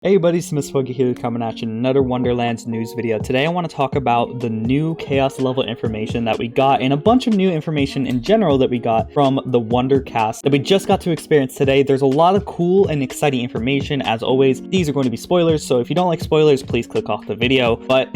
Hey buddies, Smithswuggy here coming at you in another Wonderlands news video. Today I want to talk about the new Chaos level information that we got and a bunch of new information in general that we got from the Wondercast that we just got to experience today. There's a lot of cool and exciting information. As always, these are going to be spoilers, so if you don't like spoilers, please click off the video. But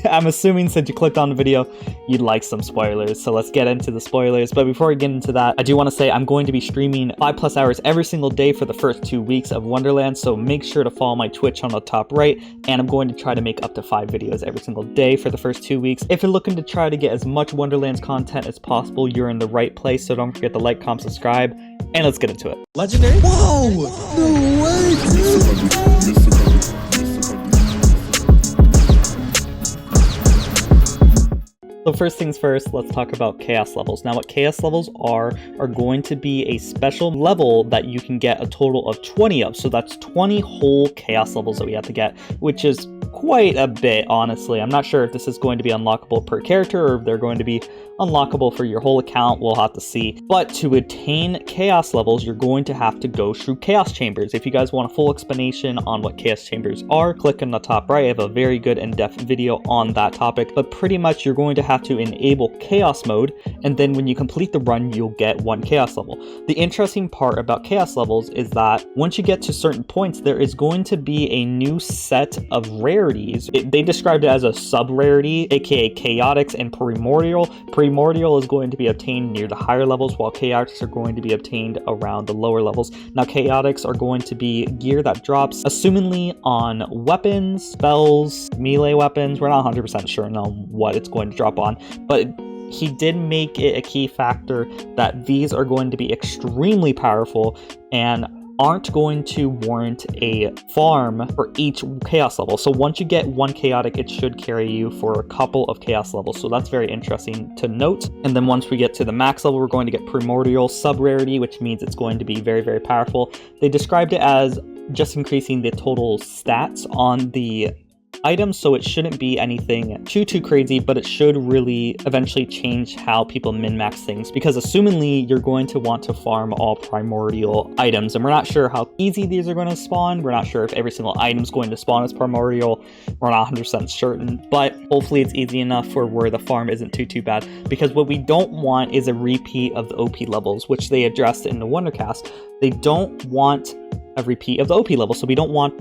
I'm assuming since you clicked on the video, you'd like some spoilers. So let's get into the spoilers. But before we get into that, I do want to say I'm going to be streaming 5+ hours every single day for the first 2 weeks of Wonderlands, so make sure to follow my Twitch on the top right, and I'm going to try to make up to 5 videos every single day for the first 2 weeks. If you're looking to try to get as much Wonderlands content as possible, you're in the right place, so don't forget to like, comment, subscribe, and let's get into it. Legendary? Whoa! No way, dude! So first things first, let's talk about Chaos levels. Now what Chaos levels are going to be a special level that you can get a total of 20 of. So that's 20 whole Chaos levels that we have to get, which is quite a bit, honestly. I'm not sure if this is going to be unlockable per character or if they're going to be unlockable for your whole account. We'll have to see. But to attain Chaos levels, you're going to have to go through Chaos Chambers. If you guys want a full explanation on what Chaos Chambers are, click on the top right. I have a very good in-depth video on that topic. But pretty much you're going to have to enable Chaos mode, and then when you complete the run, you'll get 1 Chaos level. The interesting part about Chaos levels is that once you get to certain points, there is going to be a new set of rarities. They described it as a SubRarity, aka Chaotix and Primordial. Primordial is going to be obtained near the higher levels, while Chaotix are going to be obtained around the lower levels. Now Chaotix are going to be gear that drops assumingly on weapons, spells, melee weapons. We're not 100% sure on what it's going to drop on, but he did make it a key factor that these are going to be extremely powerful and aren't going to warrant a farm for each Chaos level. So once you get 1 Chaotic, it should carry you for a couple of Chaos levels. So that's very interesting to note. And then once we get to the max level, we're going to get Primordial SubRarity, which means it's going to be very, very powerful. They described it as just increasing the total stats on the items, so it shouldn't be anything too crazy, but it should really eventually change how people min-max things, because assumingly you're going to want to farm all primordial items, and we're not sure how easy these are going to spawn. We're not sure if every single item is going to spawn as primordial. We're not 100% certain, but hopefully it's easy enough for where the farm isn't too bad, because what we don't want is a repeat of the OP levels, which they addressed in the Wondercast. They don't want a repeat of the OP level, so they don't want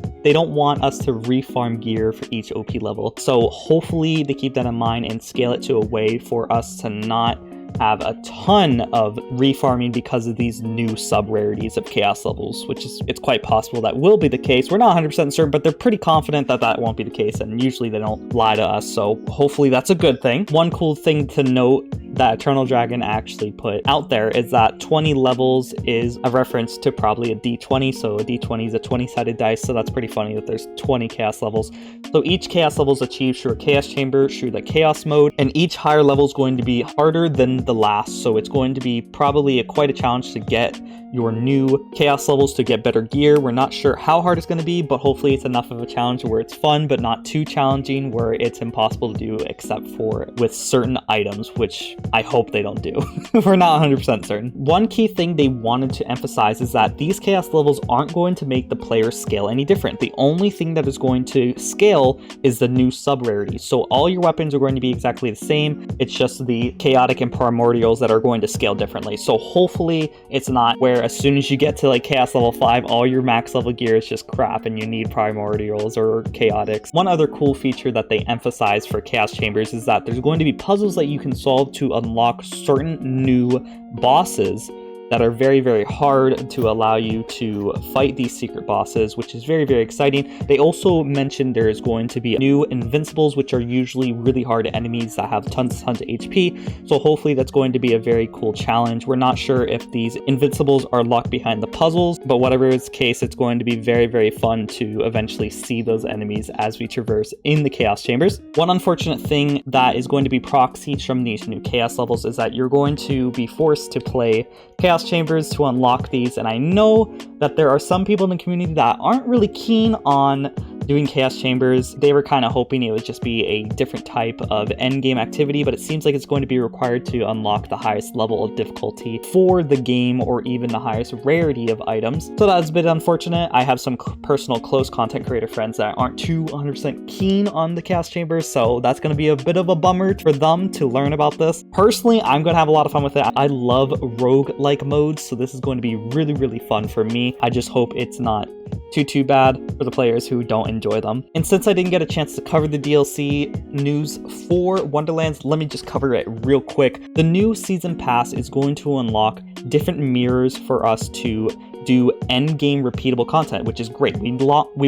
us to refarm gear for each OP level. So hopefully they keep that in mind and scale it to a way for us to not have a ton of refarming because of these new sub-rarities of Chaos levels, which is, it's quite possible that will be the case. We're not 100% certain, but they're pretty confident that that won't be the case, and usually they don't lie to us, so hopefully that's a good thing. One cool thing to note that Eternal Dragon actually put out there is that 20 levels is a reference to probably a D20, so a D20 is a 20-sided dice, so that's pretty funny that there's 20 Chaos levels. So each Chaos level is achieved through a Chaos Chamber, through the Chaos mode, and each higher level is going to be harder than the last, so it's going to be probably quite a challenge to get your new Chaos levels to get better gear. We're not sure how hard it's going to be, but hopefully it's enough of a challenge where it's fun but not too challenging, where it's impossible to do except for with certain items, which I hope they don't do. We're not 100% certain. One key thing they wanted to emphasize is that these Chaos levels aren't going to make the player scale any different. The only thing that is going to scale is the new sub-rarities. So all your weapons are going to be exactly the same. It's just the Chaotic and Primordials that are going to scale differently. So hopefully it's not where as soon as you get to like Chaos level 5, all your max level gear is just crap and you need Primordials or Chaotix. One other cool feature that they emphasize for Chaos Chambers is that there's going to be puzzles that you can solve to unlock certain new bosses that are very hard to allow you to fight these secret bosses, which is very exciting. They also mentioned there is going to be new invincibles, which are usually really hard enemies that have tons of HP. So hopefully that's going to be a very cool challenge. We're not sure if these invincibles are locked behind the puzzles, but whatever is the case, it's going to be very fun to eventually see those enemies as we traverse in the Chaos Chambers. One unfortunate thing that is going to be proxied from these new Chaos levels is that you're going to be forced to play Chaos Chambers to unlock these, and I know that there are some people in the community that aren't really keen on doing Chaos Chambers, they were kind of hoping it would just be a different type of endgame activity, but it seems like it's going to be required to unlock the highest level of difficulty for the game or even the highest rarity of items. So that's a bit unfortunate. I have some personal close content creator friends that aren't too 100% keen on the Chaos Chambers, so that's going to be a bit of a bummer for them to learn about this. Personally, I'm going to have a lot of fun with it. I love rogue-like modes, so this is going to be really, really fun for me. I just hope it's not too bad for the players who don't enjoy them. And since I didn't get a chance to cover the DLC news for Wonderlands, let me just cover it real quick. The new season pass is going to unlock different mirrors for us to do endgame repeatable content, which is great. We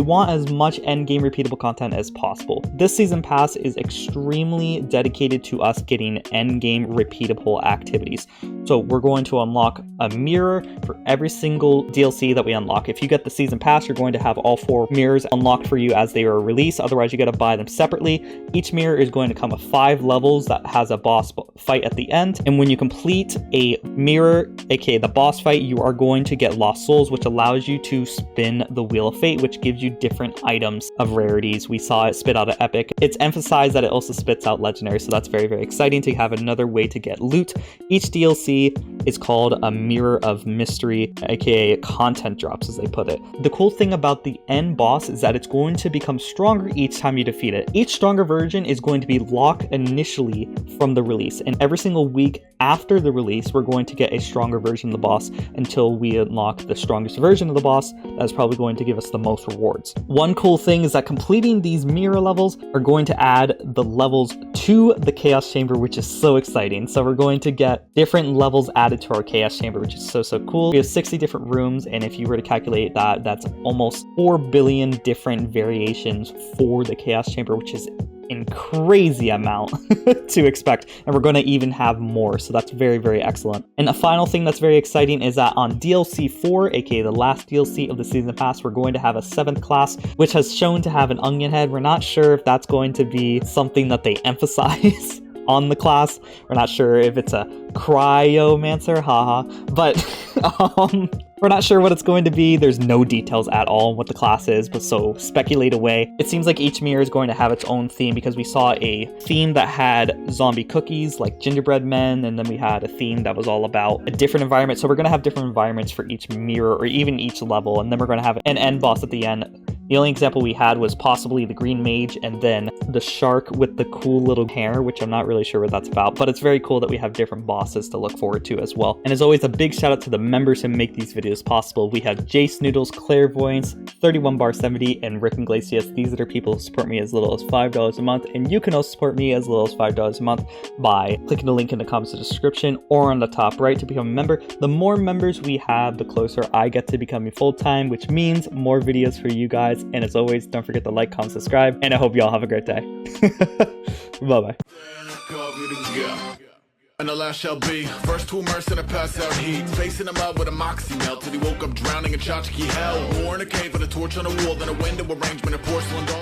want as much endgame repeatable content as possible. This season pass is extremely dedicated to us getting endgame repeatable activities. So we're going to unlock a mirror for every single DLC that we unlock. If you get the season pass, you're going to have all 4 mirrors unlocked for you as they are released. Otherwise, you got to buy them separately. Each mirror is going to come with 5 levels that has a boss fight at the end. And when you complete a mirror, aka the boss fight, you are going to get lost souls, which allows you to spin the Wheel of Fate, which gives you different items of rarities. We saw it spit out an epic. It's emphasized that it also spits out legendary, so that's very, very exciting to have another way to get loot. Each DLC is called a Mirror of Mystery, aka content drops as they put it. The cool thing about the end boss is that it's going to become stronger each time you defeat it. Each stronger version is going to be locked initially from the release, and every single week after the release, we're going to get a stronger version of the boss until we unlock the strongest version of the boss that's probably going to give us the most rewards. One cool thing is that completing these mirror levels are going to add the levels to the Chaos Chamber, which is so exciting. So we're going to get different levels added to our Chaos Chamber, which is so cool. We have 60 different rooms, and if you were to calculate that, that's almost 4 billion different variations for the Chaos Chamber, which is a crazy amount to expect, and we're going to even have more, so that's very, very excellent. And a final thing that's very exciting is that on DLC 4, aka the last DLC of the season pass, we're going to have a 7th class, which has shown to have an onion head. We're not sure if that's going to be something that they emphasize on the class. We're not sure if it's a Cryomancer, haha, but we're not sure what it's going to be. There's no details at all on what the class is, but so speculate away. It seems like each mirror is going to have its own theme, because we saw a theme that had zombie cookies like gingerbread men, and then we had a theme that was all about a different environment. So we're going to have different environments for each mirror or even each level, and then we're going to have an end boss at the end. The only example we had was possibly the green mage and then the shark with the cool little hair, which I'm not really sure what that's about, but it's very cool that we have different bosses to look forward to as well. And as always, a big shout out to the members who make these videos possible. We have Jace Noodles, Clairvoyance, 31bar70, and Rick Iglesias. These are people who support me as little as $5 a month, and you can also support me as little as $5 a month by clicking the link in the comments description or on the top right to become a member. The more members we have, the closer I get to becoming full-time, which means more videos for you guys. And as always, don't forget to like, comment, subscribe, and I hope you all have a great day. Bye-bye. And the last shall be first to immerse in a pass out heat, facing him out with a moxie melt till he woke up drowning in tchotchke hell. War in a cave with a torch on a wall, then a window arrangement of porcelain dolls.